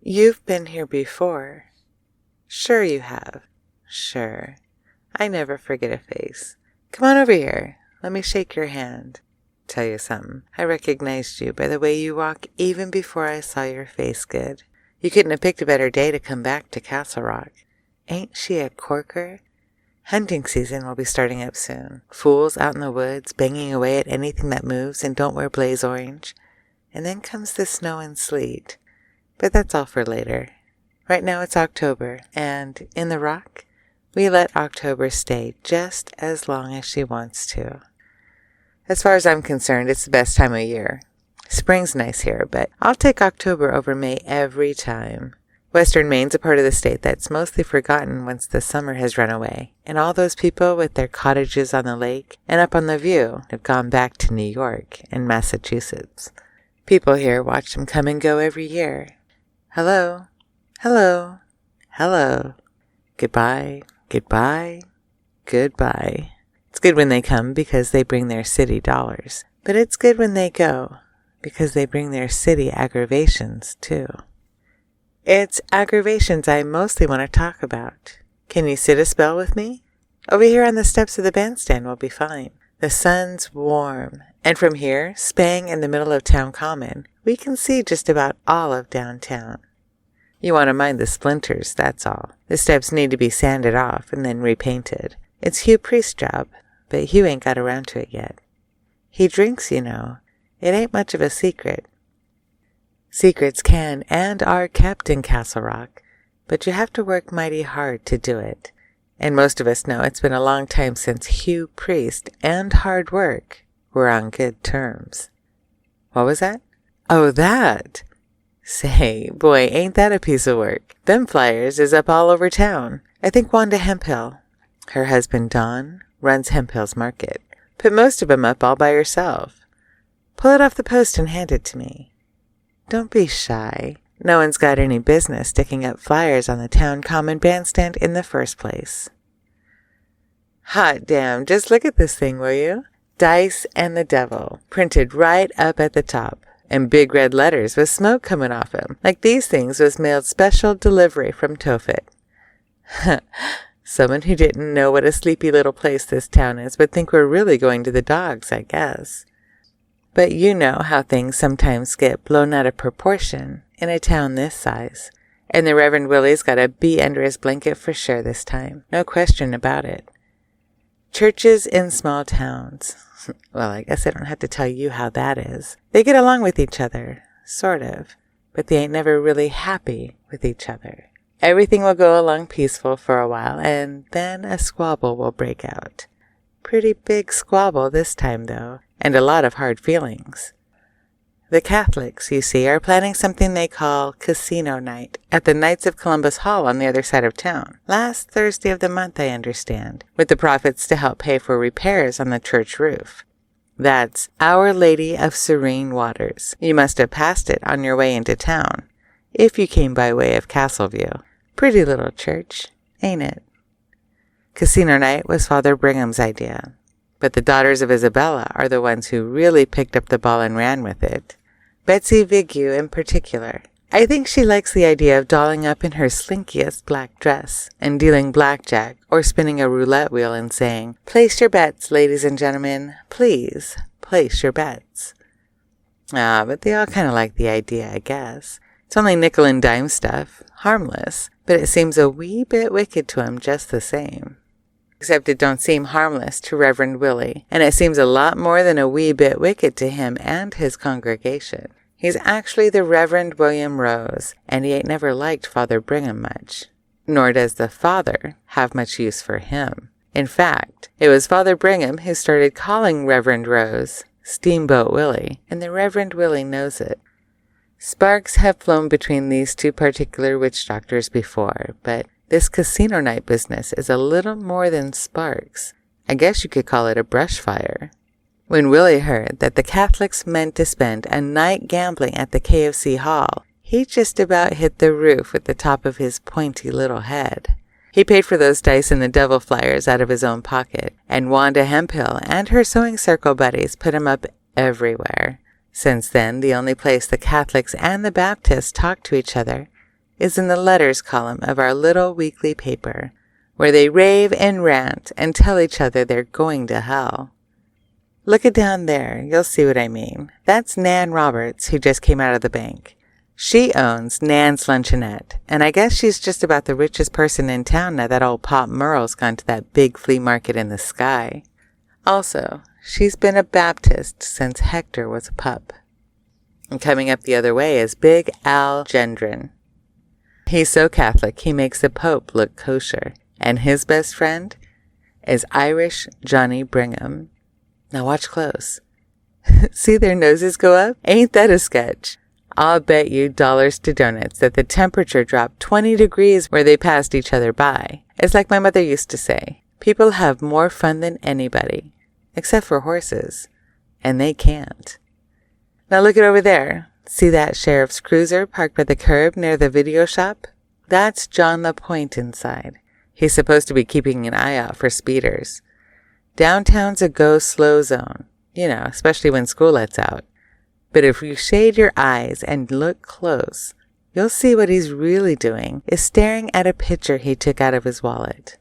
You've been here before. Sure you have. Sure. I never forget a face. Come on over here. Let me shake your hand. Tell you something. I recognized you by the way you walk even before I saw your face good. You couldn't have picked a better day to come back to Castle Rock. Ain't she a corker? Hunting season will be starting up soon. Fools out in the woods, banging away at anything that moves and don't wear blaze orange. And then comes the snow and sleet. But that's all for later. Right now it's October, and in the Rock, we let October stay just as long as she wants to. As far as I'm concerned, it's the best time of year. Spring's nice here, but I'll take October over May every time. Western Maine's a part of the state that's mostly forgotten once the summer has run away, and all those people with their cottages on the lake and up on the view have gone back to New York and Massachusetts. People here watch them come and go every year. Hello, hello, hello. Goodbye, goodbye, goodbye. It's good when they come because they bring their city dollars, but it's good when they go because they bring their city aggravations too. It's aggravations I mostly want to talk about. Can you sit a spell with me? Over here on the steps of the bandstand will be fine. The sun's warm, and from here, spang in the middle of Town Common, we can see just about all of downtown. You want to mind the splinters, that's all. The steps need to be sanded off and then repainted. It's Hugh Priest's job, but Hugh ain't got around to it yet. He drinks, you know. It ain't much of a secret. Secrets can and are kept in Castle Rock, but you have to work mighty hard to do it. And most of us know it's been a long time since Hugh Priest and hard work were on good terms. What was that? Oh, that! Say, boy, ain't that a piece of work. Them flyers is up all over town. I think Wanda Hemphill, her husband Don, runs Hemphill's Market. Put most of 'em up all by herself. Pull it off the post and hand it to me. Don't be shy. No one's got any business sticking up flyers on the Town Common bandstand in the first place. Hot damn, just look at this thing, will you? Dice and the Devil, printed right up at the top, and big red letters with smoke coming off 'em, like these things was mailed special delivery from Tophet. Someone who didn't know what a sleepy little place this town is would think we're really going to the dogs, I guess. But you know how things sometimes get blown out of proportion in a town this size. And the Reverend Willie's got a bee under his blanket for sure this time. No question about it. Churches in small towns. Well, I guess I don't have to tell you how that is. They get along with each other, sort of. But they ain't never really happy with each other. Everything will go along peaceful for a while, and then a squabble will break out. Pretty big squabble this time, though, and a lot of hard feelings. The Catholics, you see, are planning something they call Casino Night at the Knights of Columbus Hall on the other side of town. Last Thursday of the month, I understand, with the profits to help pay for repairs on the church roof. That's Our Lady of Serene Waters. You must have passed it on your way into town, if you came by way of Castleview. Pretty little church, ain't it? Casino Night was Father Brigham's idea, but the daughters of Isabella are the ones who really picked up the ball and ran with it. Betsy Vigue in particular. I think she likes the idea of dolling up in her slinkiest black dress and dealing blackjack or spinning a roulette wheel and saying, "Place your bets, ladies and gentlemen. Please, place your bets." But they all kind of like the idea, I guess. It's only nickel and dime stuff, harmless, but it seems a wee bit wicked to 'em just the same. Except it don't seem harmless to Reverend Willie, and it seems a lot more than a wee bit wicked to him and his congregation. He's actually the Reverend William Rose, and he ain't never liked Father Brigham much. Nor does the father have much use for him. In fact, it was Father Brigham who started calling Reverend Rose Steamboat Willie, and the Reverend Willie knows it. Sparks have flown between these two particular witch doctors before, but this Casino Night business is a little more than sparks. I guess you could call it a brush fire. When Willie heard that the Catholics meant to spend a night gambling at the KFC Hall, he just about hit the roof with the top of his pointy little head. He paid for those dice and the devil flyers out of his own pocket, and Wanda Hemphill and her sewing circle buddies put 'em up everywhere. Since then, the only place the Catholics and the Baptists talk to each other is in the letters column of our little weekly paper, where they rave and rant and tell each other they're going to hell. Look it down there, you'll see what I mean. That's Nan Roberts, who just came out of the bank. She owns Nan's Luncheonette, and I guess she's just about the richest person in town now that old Pop Merle's gone to that big flea market in the sky. Also, she's been a Baptist since Hector was a pup. And coming up the other way is Big Al Gendron. He's so Catholic he makes the Pope look kosher, and his best friend is Irish Johnny Brigham. Now watch close. See their noses go up? Ain't that a sketch? I'll bet you dollars to donuts that the temperature dropped 20 degrees where they passed each other by. It's like my mother used to say, people have more fun than anybody, except for horses, and they can't. Now look at over there. See that sheriff's cruiser parked by the curb near the video shop? That's John LaPointe inside. He's supposed to be keeping an eye out for speeders. Downtown's a go-slow zone, especially when school lets out. But if you shade your eyes and look close, you'll see what he's really doing is staring at a picture he took out of his wallet.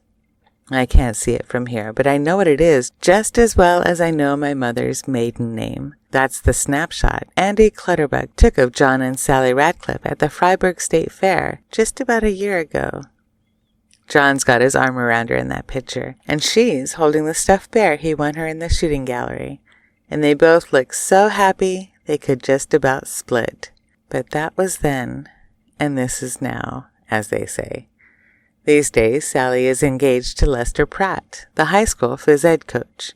I can't see it from here, but I know what it is just as well as I know my mother's maiden name. That's the snapshot Andy Clutterbuck took of John and Sally Radcliffe at the Freiburg State Fair just about a year ago. John's got his arm around her in that picture, and she's holding the stuffed bear he won her in the shooting gallery. And they both look so happy they could just about split. But that was then, and this is now, as they say. These days, Sally is engaged to Lester Pratt, the high school phys ed coach.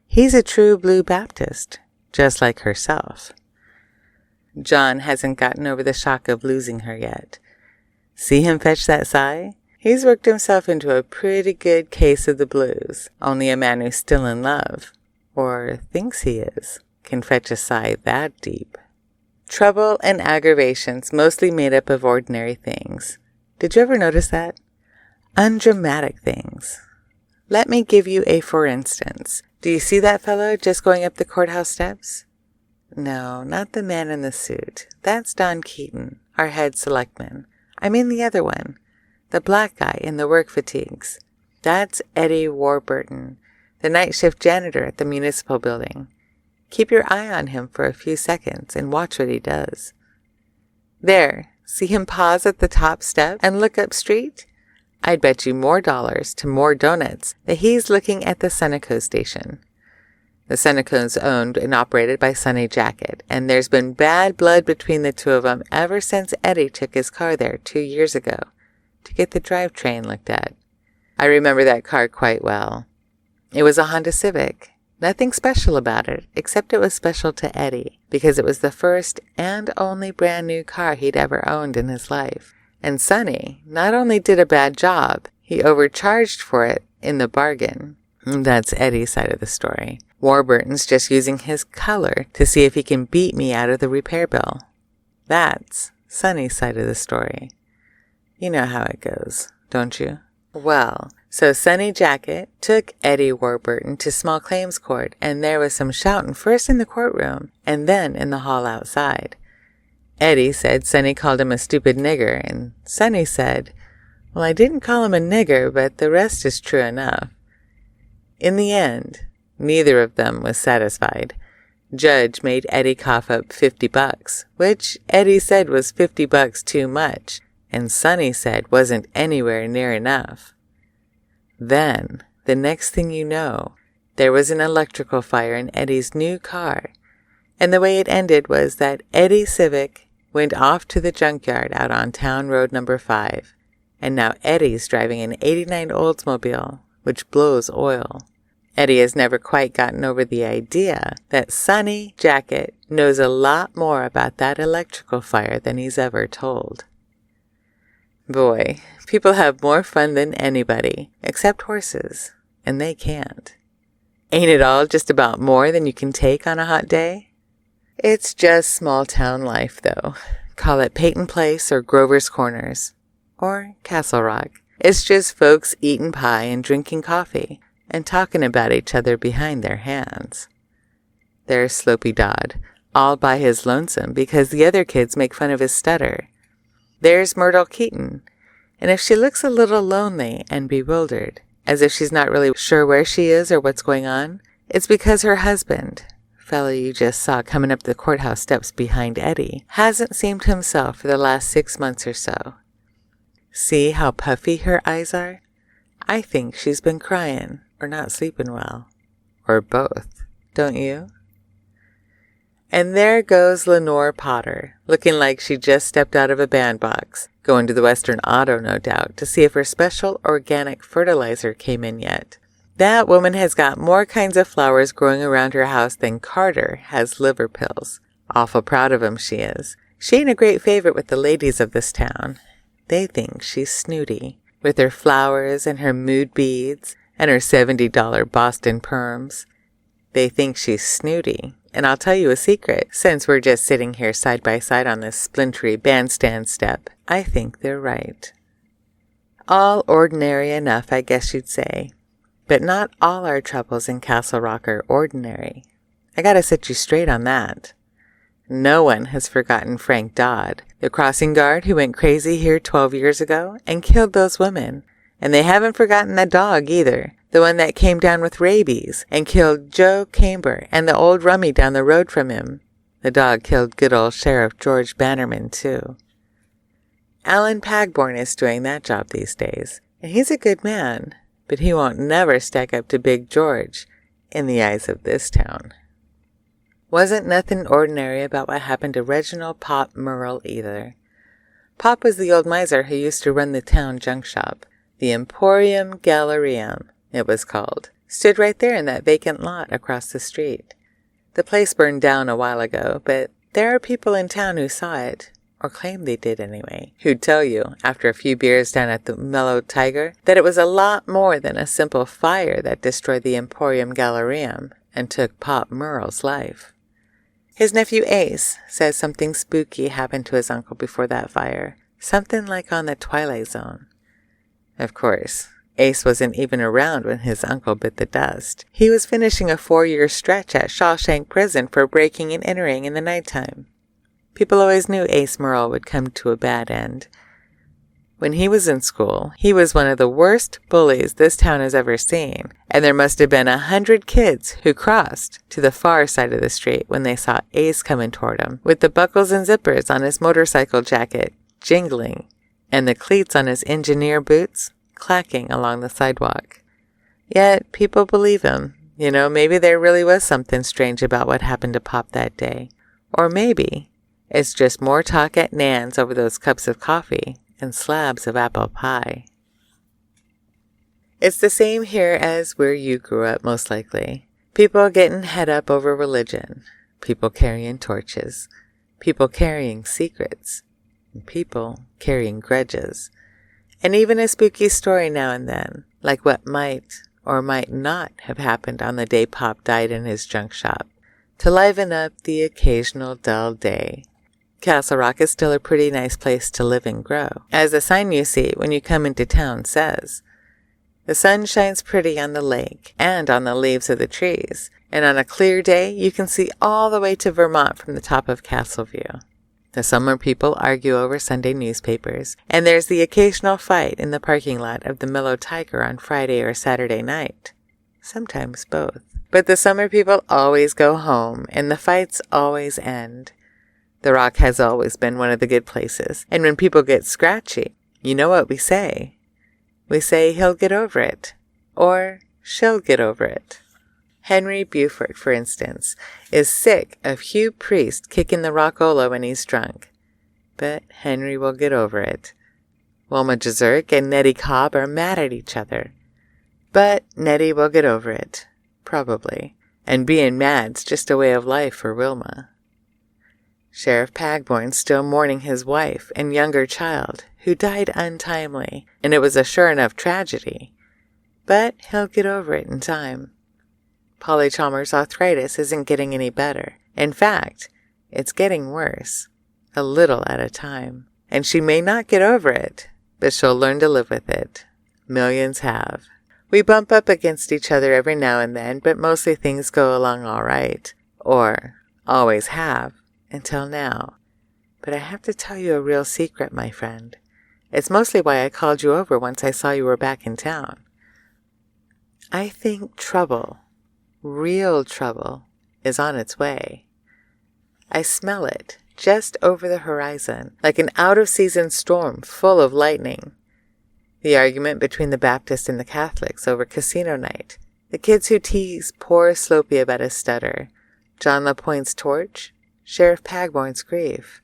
He's a true blue Baptist, just like herself. John hasn't gotten over the shock of losing her yet. See him fetch that sigh? He's worked himself into a pretty good case of the blues. Only a man who's still in love, or thinks he is, can fetch a sigh that deep. Trouble and aggravations mostly made up of ordinary things. Did you ever notice that? Undramatic things. Let me give you a for instance. Do you see that fellow just going up the courthouse steps? No, not the man in the suit. That's Don Keaton, our head selectman. I mean the other one. The black guy in the work fatigues. That's Eddie Warburton, the night shift janitor at the municipal building. Keep your eye on him for a few seconds and watch what he does. There, see him pause at the top step and look up street? I'd bet you more dollars to more donuts that he's looking at the Sunoco station. The Sunoco's owned and operated by Sonny Jacket, and there's been bad blood between the two of them ever since Eddie took his car there 2 years ago to get the drivetrain looked at. I remember that car quite well. It was a Honda Civic. Nothing special about it, except it was special to Eddie, because it was the first and only brand new car he'd ever owned in his life. And Sonny not only did a bad job, he overcharged for it in the bargain. That's Eddie's side of the story. Warburton's just using his color to see if he can beat me out of the repair bill. That's Sonny's side of the story. You know how it goes, don't you? Well, so Sonny Jacket took Eddie Warburton to small claims court, and there was some shouting first in the courtroom and then in the hall outside. Eddie said Sonny called him a stupid nigger, and Sonny said, well, I didn't call him a nigger, but the rest is true enough. In the end, neither of them was satisfied. Judge made Eddie cough up $50, which Eddie said was $50 too much, and Sonny said wasn't anywhere near enough. Then, the next thing you know, there was an electrical fire in Eddie's new car, and the way it ended was that Eddie Civic went off to the junkyard out on Town Road number 5, and now Eddie's driving an '89 Oldsmobile, which blows oil. Eddie has never quite gotten over the idea that Sonny Jacket knows a lot more about that electrical fire than he's ever told. Boy, people have more fun than anybody, except horses, and they can't. Ain't it all just about more than you can take on a hot day? It's just small-town life, though. Call it Peyton Place or Grover's Corners, or Castle Rock. It's just folks eating pie and drinking coffee, and talking about each other behind their hands. There's Slopey Dodd, all by his lonesome because the other kids make fun of his stutter. there's Myrtle Keaton. And if she looks a little lonely and bewildered, as if she's not really sure where she is or what's going on, it's because her husband, fellow you just saw coming up the courthouse steps behind Eddie, hasn't seemed himself for the last 6 months or so. See how puffy her eyes are? I think she's been crying or not sleeping well. Or both, don't you? And there goes Lenore Potter, looking like she just stepped out of a bandbox, going to the Western Auto, no doubt, to see if her special organic fertilizer came in yet. That woman has got more kinds of flowers growing around her house than Carter has liver pills. Awful proud of 'em she is. She ain't a great favorite with the ladies of this town. They think she's snooty, with her flowers and her mood beads and her $70 Boston perms. They think she's snooty, and I'll tell you a secret, since we're just sitting here side by side on this splintery bandstand step. I think they're right. All ordinary enough, I guess you'd say. But not all our troubles in Castle Rock are ordinary. I gotta set you straight on that. No one has forgotten Frank Dodd, the crossing guard who went crazy here 12 years ago and killed those women. And they haven't forgotten that dog either, the one that came down with rabies and killed Joe Camber and the old rummy down the road from him. The dog killed good old Sheriff George Bannerman, too. Alan Pagborn is doing that job these days, and he's a good man, but he won't never stack up to Big George in the eyes of this town. Wasn't nothing ordinary about what happened to Reginald Pop Murrell either. Pop was the old miser who used to run the town junk shop. The Emporium Gallerium, it was called. Stood right there in that vacant lot across the street. The place burned down a while ago, but there are people in town who saw it, or claimed they did anyway, who'd tell you, after a few beers down at the Mellow Tiger, that it was a lot more than a simple fire that destroyed the Emporium Gallerium and took Pop Murrell's life. His nephew Ace says something spooky happened to his uncle before that fire, something like on the Twilight Zone. Of course, Ace wasn't even around when his uncle bit the dust. He was finishing a 4-year stretch at Shawshank Prison for breaking and entering in the nighttime. People always knew Ace Murrell would come to a bad end. When he was in school, he was one of the worst bullies this town has ever seen, and there must have been 100 kids who crossed to the far side of the street when they saw Ace coming toward him, with the buckles and zippers on his motorcycle jacket jingling, and the cleats on his engineer boots clacking along the sidewalk. Yet people believe him. You know, maybe there really was something strange about what happened to Pop that day. Or maybe it's just more talk at Nan's over those cups of coffee and slabs of apple pie. It's the same here as where you grew up, most likely. People getting head up over religion. People carrying torches. People carrying secrets. And people carrying grudges. And even a spooky story now and then, like what might or might not have happened on the day Pop died in his junk shop, to liven up the occasional dull day. Castle Rock is still a pretty nice place to live and grow, as the sign you see when you come into town says. The sun shines pretty on the lake and on the leaves of the trees, and on a clear day you can see all the way to Vermont from the top of Castleview. The summer people argue over Sunday newspapers, and there's the occasional fight in the parking lot of the Mellow Tiger on Friday or Saturday night. Sometimes both. But the summer people always go home, and the fights always end. The Rock has always been one of the good places, and when people get scratchy, you know what we say. We say he'll get over it, or she'll get over it. Henry Buford, for instance, is sick of Hugh Priest kicking the rockola when he's drunk. But Henry will get over it. Wilma Jezerk and Nettie Cobb are mad at each other. But Nettie will get over it, probably, and being mad's just a way of life for Wilma. Sheriff Pagborn's still mourning his wife and younger child, who died untimely, and it was a sure enough tragedy. But he'll get over it in time. Polly Chalmers' arthritis isn't getting any better. In fact, it's getting worse, a little at a time. And she may not get over it, but she'll learn to live with it. Millions have. We bump up against each other every now and then, but mostly things go along all right. Or always have, until now. But I have to tell you a real secret, my friend. It's mostly why I called you over once I saw you were back in town. I think trouble, real trouble, is on its way. I smell it just over the horizon, like an out-of-season storm full of lightning. The argument between the Baptists and the Catholics over casino night, the kids who tease poor Slopey about his stutter, John LaPointe's torch, Sheriff Pagborn's grief.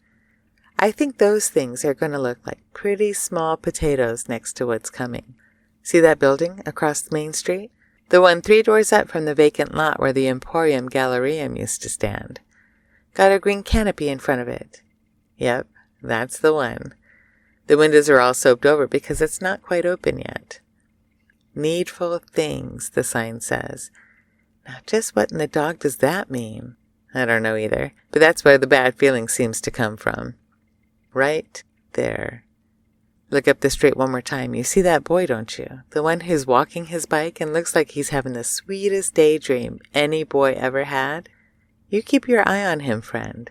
I think those things are going to look like pretty small potatoes next to what's coming. See that building across the main street? The one 3 doors up from the vacant lot where the Emporium Gallerium used to stand. Got a green canopy in front of it. Yep, that's the one. The windows are all soaped over because it's not quite open yet. Needful things, the sign says. Now, just what in the dog does that mean? I don't know either, but that's where the bad feeling seems to come from. Right there. Look up the street one more time. You see that boy, don't you? The one who's walking his bike and looks like he's having the sweetest daydream any boy ever had? You keep your eye on him, friend.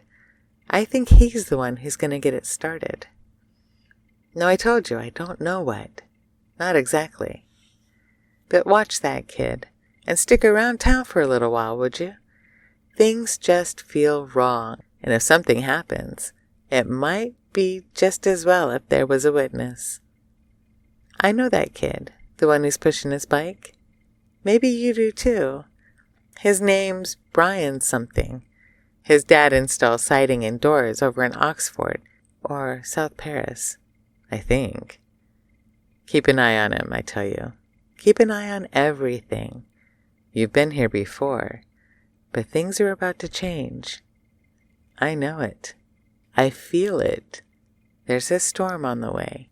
I think he's the one who's going to get it started. No, I told you, I don't know what. Not exactly. But watch that kid, and stick around town for a little while, would you? Things just feel wrong, and if something happens, it might be just as well if there was a witness. I know that kid, the one who's pushing his bike. Maybe you do too. His name's Brian something. His dad installs siding and doors over in Oxford, or South Paris, I think. Keep an eye on him, I tell you. Keep an eye on everything. You've been here before, but things are about to change. I know it. I feel it. There's a storm on the way.